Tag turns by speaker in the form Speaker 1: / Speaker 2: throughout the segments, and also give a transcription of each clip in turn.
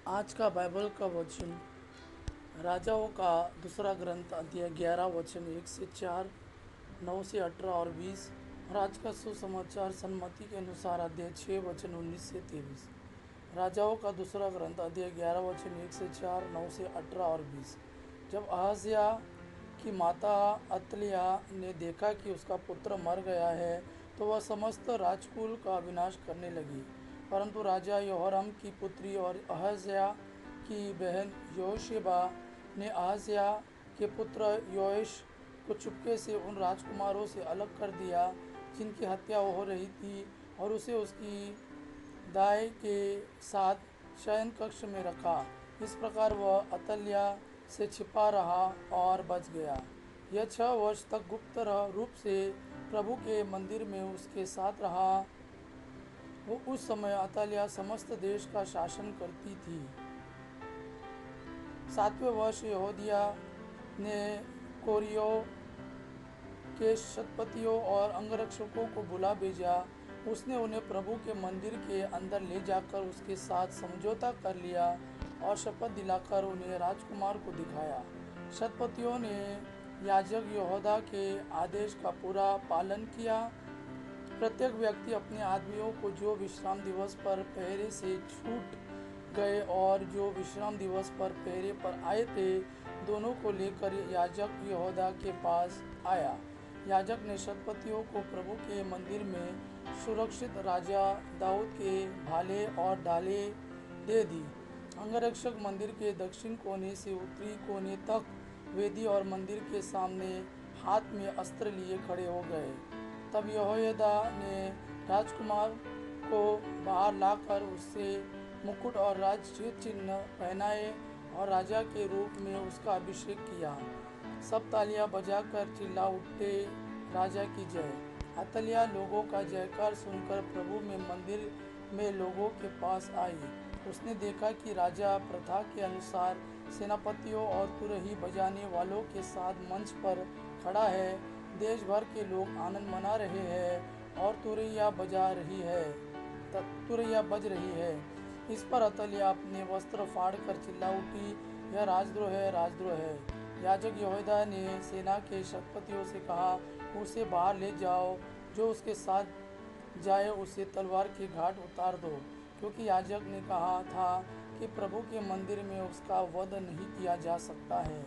Speaker 1: आज का बाइबल का वचन राजाओं का दूसरा ग्रंथ अध्याय 11 वचन 1 से 4, 9 से 18 और 20। और आज का सुसमाचार सन्मति के अनुसार अध्याय 6 वचन 19 से 23। राजाओं का दूसरा ग्रंथ अध्याय 11 वचन 1 से 4, 9 से 18 और 20। जब अहज्या की माता अतलिया ने देखा कि उसका पुत्र मर गया है तो वह समस्त राजकुल का विनाश करने लगी। परंतु राजा यहोराम की पुत्री और अहज्या की बहन योशेबा ने अहज्या के पुत्र योएश को चुपके से उन राजकुमारों से अलग कर दिया जिनकी हत्या हो रही थी, और उसे उसकी दाई के साथ शयन कक्ष में रखा। इस प्रकार वह अतल्या से छिपा रहा और बच गया। यह 6 वर्ष तक गुप्त रूप से प्रभु के मंदिर में उसके साथ रहा। वो उस समय अतल्या समस्त देश का शासन करती थी। 7वें वर्ष यहोदिया ने कोरियो के शतपतियों और अंगरक्षकों को बुला भेजा। उसने उन्हें प्रभु के मंदिर के अंदर ले जाकर उसके साथ समझौता कर लिया और शपथ दिलाकर उन्हें राजकुमार को दिखाया। शतपतियों ने याजक यहोदा के आदेश का पूरा पालन किया। प्रत्येक व्यक्ति अपने आदमियों को जो विश्राम दिवस पर पहरे से छूट गए और जो विश्राम दिवस पर पहरे पर आए थे, दोनों को लेकर याजक यहोदा के पास आया। याजक ने शतपतियों को प्रभु के मंदिर में सुरक्षित राजा दाऊद के भाले और ढालें दे दी। अंगरक्षक मंदिर के दक्षिण कोने से उत्तरी कोने तक वेदी और मंदिर के सामने हाथ में अस्त्र लिए खड़े हो गए। तब यहोयादा ने राजकुमार को बाहर लाकर उससे मुकुट और राज्य चिन्ह पहनाए और राजा के रूप में उसका अभिषेक किया। सब तालियां बजाकर चिल्ला उठते, राजा की जय। अतल्या लोगों का जयकार सुनकर प्रभु में मंदिर में लोगों के पास आई। उसने देखा कि राजा प्रथा के अनुसार सेनापतियों और तुरही बजाने वालों के साथ मंच पर खड़ा है। देश भर के लोग आनंद मना रहे हैं और तुरैया बज रही है। इस पर अतल्या अपने वस्त्र फाड़कर चिल्ला उठी, यह राजद्रोह है, राजद्रोह है। याजक यहोयादा ने सेना के शतपतियों से कहा, उसे बाहर ले जाओ। जो उसके साथ जाए उसे तलवार की घाट उतार दो, क्योंकि याजक ने कहा था कि प्रभु के मंदिर में उसका वध नहीं किया जा सकता है।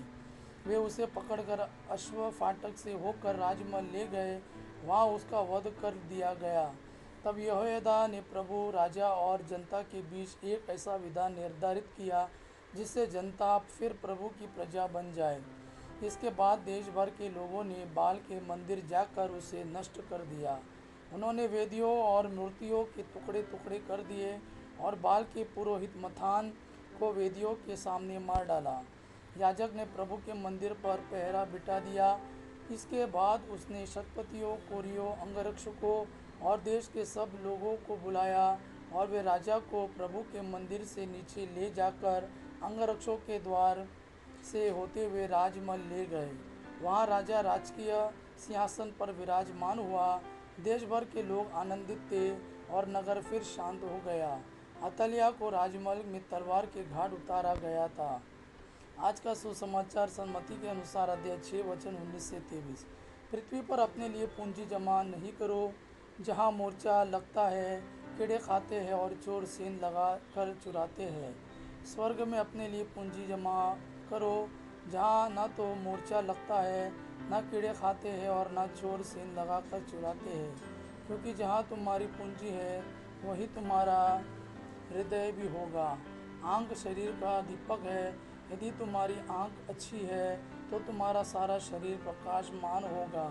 Speaker 1: वे उसे पकड़कर अश्व फाटक से होकर राजमहल ले गए। वहाँ उसका वध कर दिया गया। तब यहोयादा ने प्रभु, राजा और जनता के बीच एक ऐसा विधान निर्धारित किया जिससे जनता फिर प्रभु की प्रजा बन जाए। इसके बाद देश भर के लोगों ने बाल के मंदिर जाकर उसे नष्ट कर दिया। उन्होंने वेदियों और मूर्तियों के टुकड़े टुकड़े कर दिए और बाल के पुरोहित मथान को वेदियों के सामने मार डाला। याजक ने प्रभु के मंदिर पर पहरा बिठा दिया। इसके बाद उसने शतपतियों, कोरियों, अंगरक्षकों और देश के सब लोगों को बुलाया और वे राजा को प्रभु के मंदिर से नीचे ले जाकर अंगरक्षकों के द्वार से होते हुए राजमहल ले गए। वहाँ राजा राजकीय सिंहासन पर विराजमान हुआ। देश भर के लोग आनंदित थे और नगर फिर शांत हो गया। अतल्या को राजमहल में तलवार के घाट उतारा गया था। आज का सुसमाचार सन्मति के अनुसार अध्याय 6 वचन 19 से 23। पृथ्वी पर अपने लिए पूंजी जमा नहीं करो, जहाँ मोर्चा लगता है, कीड़े खाते हैं और चोर सेंध लगा कर चुराते हैं। स्वर्ग में अपने लिए पूंजी जमा करो, जहाँ न तो मोर्चा लगता है, न कीड़े खाते हैं और न चोर सेंध लगा कर चुराते हैं। क्योंकि जहाँ तुम्हारी पूंजी है वही तुम्हारा हृदय भी होगा। आँख शरीर का दीपक है। यदि तुम्हारी आँख अच्छी है तो तुम्हारा सारा शरीर प्रकाशमान होगा,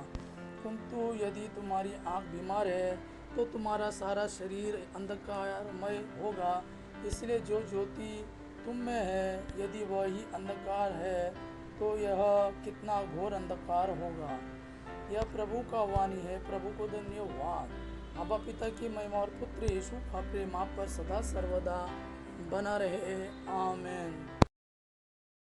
Speaker 1: किंतु यदि तुम्हारी आँख बीमार है तो तुम्हारा सारा शरीर अंधकारमय होगा। इसलिए जो ज्योति तुम में है, यदि वह ही अंधकार है तो यह कितना घोर अंधकार होगा। यह प्रभु का वाणी है। प्रभु को धन्यवाद। अब्बा पिता की महिमा और पुत्र यीशु का प्रेम आप पर सदा सर्वदा बना रहे। आमीन।